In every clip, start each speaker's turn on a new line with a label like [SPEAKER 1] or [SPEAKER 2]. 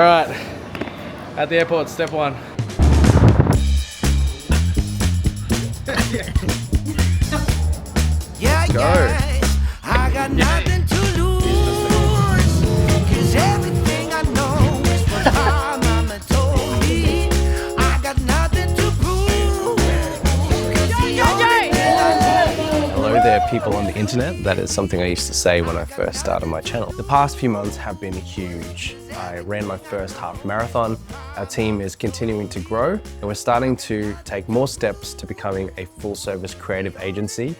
[SPEAKER 1] All right, at the airport, step one.
[SPEAKER 2] Yeah,
[SPEAKER 1] Go.
[SPEAKER 2] yeah. I got nothing to lose. 'Cause everything I know is what my mama told me. I got nothing to prove. 'Cause the only thing I know.
[SPEAKER 3] Hello there, people on the internet. That is something I used to say when I first started my channel. The past few months have been huge. I ran my first half marathon. Our team is continuing to grow, and we're starting to take more steps to becoming a full-service creative agency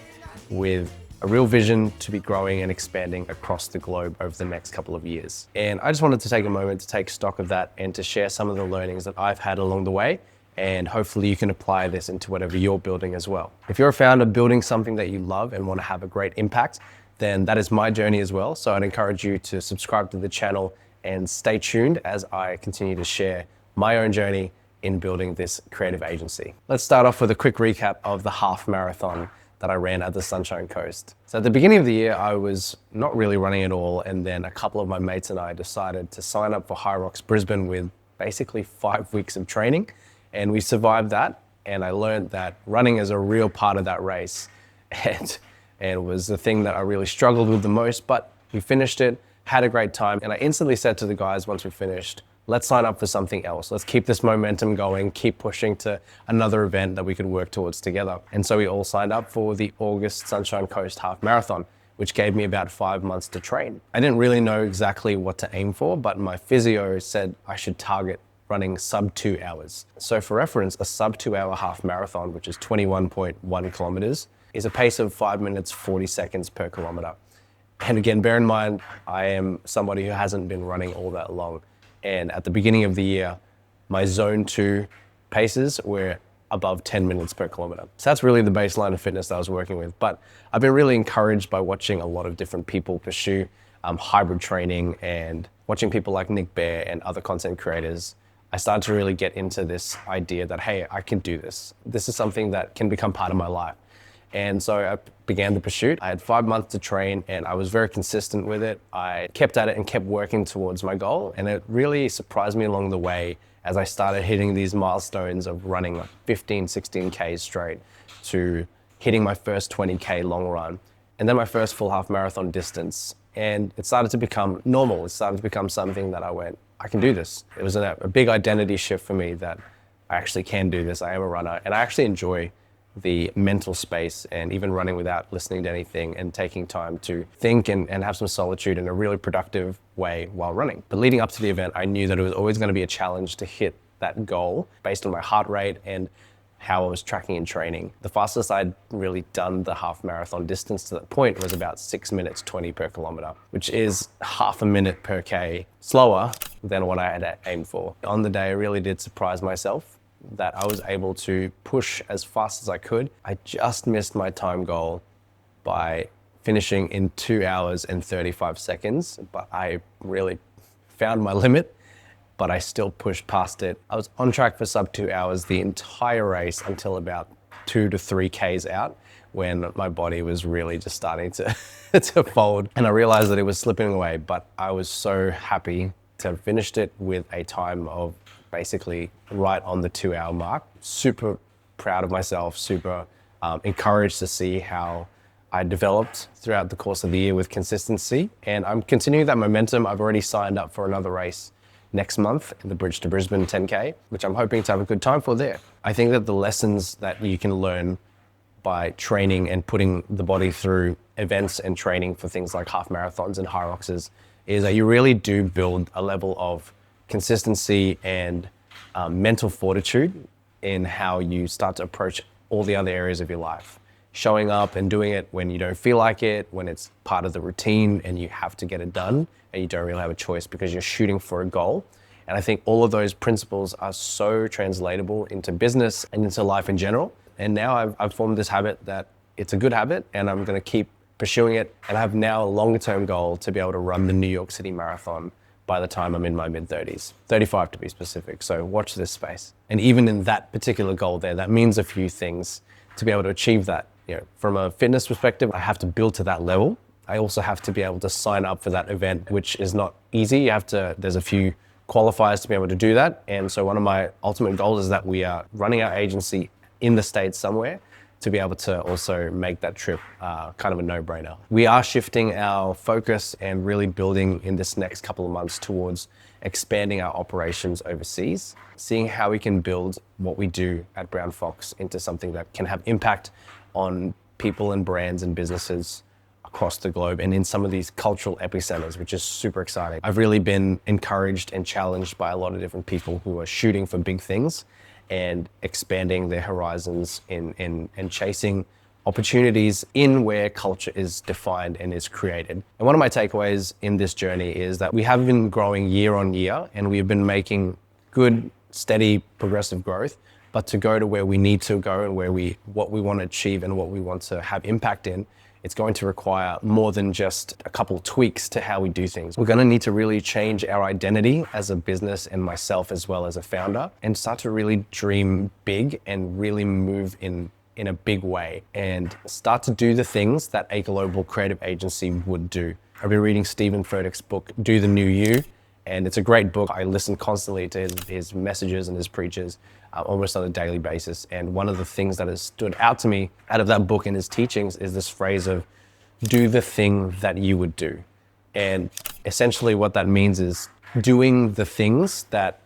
[SPEAKER 3] with a real vision to be growing and expanding across the globe over the next couple of years. And I just wanted to take a moment to take stock of that and to share some of the learnings that I've had along the way. And hopefully you can apply this into whatever you're building as well. If you're a founder building something that you love and want to have a great impact, then that is my journey as well. So I'd encourage you to subscribe to the channel and stay tuned as I continue to share my own journey in building this creative agency. Let's start off with a quick recap of the half marathon that I ran at the Sunshine Coast. So at the beginning of the year, I was not really running at all. And then a couple of my mates and I decided to sign up for Hyrox Brisbane with basically 5 weeks of training. And we survived that. And I learned that running is a real part of that race. And it was the thing that I really struggled with the most, but we finished it, had a great time. And I instantly said to the guys once we finished, let's sign up for something else. Let's keep this momentum going, keep pushing to another event that we could work towards together. And so we all signed up for the August Sunshine Coast Half Marathon, which gave me about 5 months to train. I didn't really know exactly what to aim for, but my physio said I should target running sub 2 hours. So for reference, a sub 2 hour half marathon, which is 21.1 kilometers, is a pace of 5 minutes, 40 seconds per kilometer. And again, bear in mind, I am somebody who hasn't been running all that long. And at the beginning of the year, my zone 2 paces were above 10 minutes per kilometer. So that's really the baseline of fitness that I was working with. But I've been really encouraged by watching a lot of different people pursue hybrid training and watching people like Nick Bear and other content creators. I started to really get into this idea that, hey, I can do this. This is something that can become part of my life. And so I began the pursuit. I had 5 months to train and I was very consistent with it. I kept at it and kept working towards my goal. And it really surprised me along the way as I started hitting these milestones of running like 15, 16 Ks straight to hitting my first 20K long run and then my first full half marathon distance. And it started to become normal. It started to become something that I went, I can do this. It was a big identity shift for me that I actually can do this. I am a runner and I actually enjoy the mental space and even running without listening to anything and taking time to think and have some solitude in a really productive way while running. But leading up to the event, I knew that it was always going to be a challenge to hit that goal based on my heart rate and how I was tracking in training. The fastest I'd really done the half marathon distance to that point was about 6 minutes 20 per kilometer, which is half a minute per K slower than what I had aimed for. On the day, I really did surprise myself that I was able to push as fast as I could. I just missed my time goal by finishing in 2 hours and 35 seconds, but I really found my limit, but I still pushed past it. I was on track for sub 2 hours the entire race until about 2 to 3 Ks out when my body was really just starting to, to fold. And I realized that it was slipping away, but I was so happy to have finished it with a time of basically right on the 2 hour mark. Super proud of myself, super encouraged to see how I developed throughout the course of the year with consistency. And I'm continuing that momentum. I've already signed up for another race next month in the Bridge to Brisbane 10K, which I'm hoping to have a good time for there. I think that the lessons that you can learn by training and putting the body through events and training for things like half marathons and Hyroxes is that you really do build a level of consistency and mental fortitude in how you start to approach all the other areas of your life. Showing up and doing it when you don't feel like it, when it's part of the routine and you have to get it done and you don't really have a choice because you're shooting for a goal. And I think all of those principles are so translatable into business and into life in general. And now I've formed this habit that it's a good habit and I'm gonna keep pursuing it. And I have now a longer term goal to be able to run the New York City Marathon by the time I'm in my mid-30s, 35 to be specific. So watch this space. And even in that particular goal there, that means a few things to be able to achieve that. You know, from a fitness perspective, I have to build to that level. I also have to be able to sign up for that event, which is not easy. There's a few qualifies to be able to do that. And so one of my ultimate goals is that we are running our agency in the States somewhere to be able to also make that trip kind of a no-brainer. We are shifting our focus and really building in this next couple of months towards expanding our operations overseas, seeing how we can build what we do at Brown Fox into something that can have impact on people and brands and businesses across the globe and in some of these cultural epicenters, which is super exciting. I've really been encouraged and challenged by a lot of different people who are shooting for big things and expanding their horizons and chasing opportunities in where culture is defined and is created. And one of my takeaways in this journey is that we have been growing year on year and we've been making good, steady, progressive growth, but to go to where we need to go and what we want to achieve and what we want to have impact in, it's going to require more than just a couple tweaks to how we do things. We're going to need to really change our identity as a business and myself as well as a founder and start to really dream big and really move in a big way and start to do the things that a global creative agency would do. I've been reading Stephen Furtick's book, Do the New You, and it's a great book. I listen constantly to his messages and his preaches almost on a daily basis. And one of the things that has stood out to me out of that book and his teachings is this phrase of do the thing that you would do. And essentially what that means is doing the things that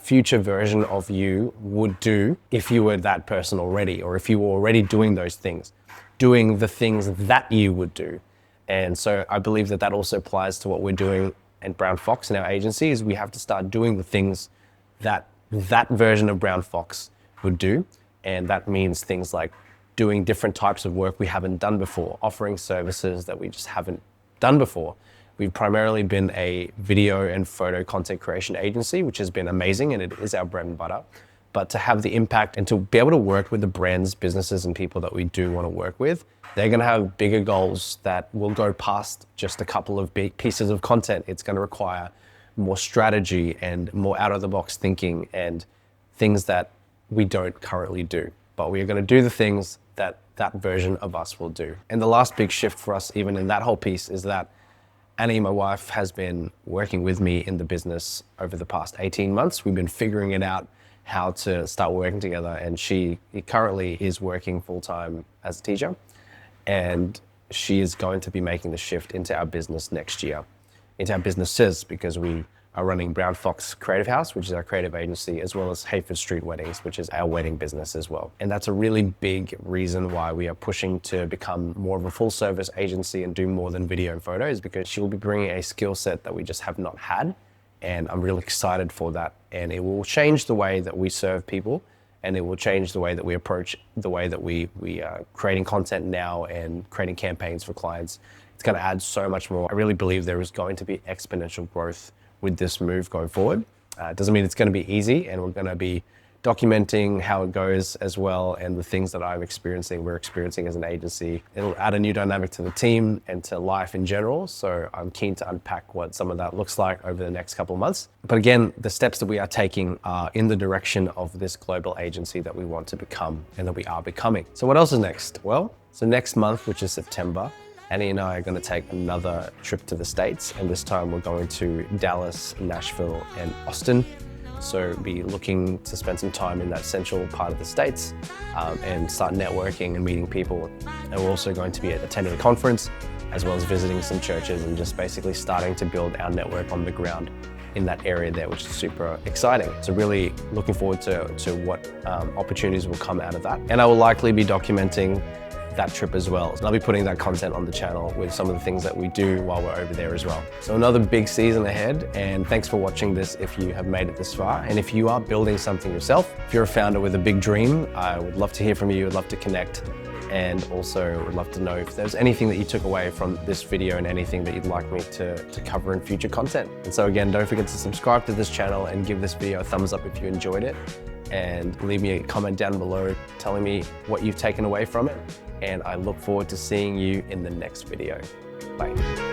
[SPEAKER 3] future version of you would do if you were that person already, or if you were already doing those things, doing the things that you would do. And so I believe that also applies to what we're doing at Brown Fox in our agency, is we have to start doing the things that version of Brown Fox would do. And that means things like doing different types of work we haven't done before, offering services that we just haven't done before. We've primarily been a video and photo content creation agency, which has been amazing and it is our bread and butter. But to have the impact and to be able to work with the brands, businesses and people that we do want to work with, they're going to have bigger goals that will go past just a couple of big pieces of content. It's going to require more strategy and more out-of-the-box thinking and things that we don't currently do. But we are going to do the things that version of us will do. And the last big shift for us, even in that whole piece, is that Annie, my wife, has been working with me in the business over the past 18 months. We've been figuring it out how to start working together, and she currently is working full-time as a teacher, and she is going to be making the shift into our business next year, into our businesses, because we are running Brown Fox Creative House, which is our creative agency, as well as Hayford Street Weddings, which is our wedding business as well. And that's a really big reason why we are pushing to become more of a full service agency and do more than video and photos, because she'll be bringing a skill set that we just have not had. And I'm really excited for that. And it will change the way that we serve people, and it will change the way that we approach the way that we are creating content now and creating campaigns for clients. It's going to add so much more. I really believe there is going to be exponential growth with this move going forward. It doesn't mean it's going to be easy, and we're going to be documenting how it goes as well, and the things that we're experiencing as an agency. It'll add a new dynamic to the team and to life in general. So I'm keen to unpack what some of that looks like over the next couple of months. But again, the steps that we are taking are in the direction of this global agency that we want to become and that we are becoming. So what else is next? Well, so next month, which is September, Annie and I are going to take another trip to the States, and this time we're going to Dallas, Nashville, and Austin. So be looking to spend some time in that central part of the States and start networking and meeting people. And we're also going to be attending a conference, as well as visiting some churches and just basically starting to build our network on the ground in that area there, which is super exciting. So really looking forward to what opportunities will come out of that. And I will likely be documenting that trip as well. And I'll be putting that content on the channel with some of the things that we do while we're over there as well. So another big season ahead, and thanks for watching this if you have made it this far. And if you are building something yourself, if you're a founder with a big dream, I would love to hear from you, I'd love to connect, and also would love to know if there's anything that you took away from this video and anything that you'd like me to cover in future content. And so again, don't forget to subscribe to this channel and give this video a thumbs up if you enjoyed it, and leave me a comment down below telling me what you've taken away from it. And I look forward to seeing you in the next video. Bye.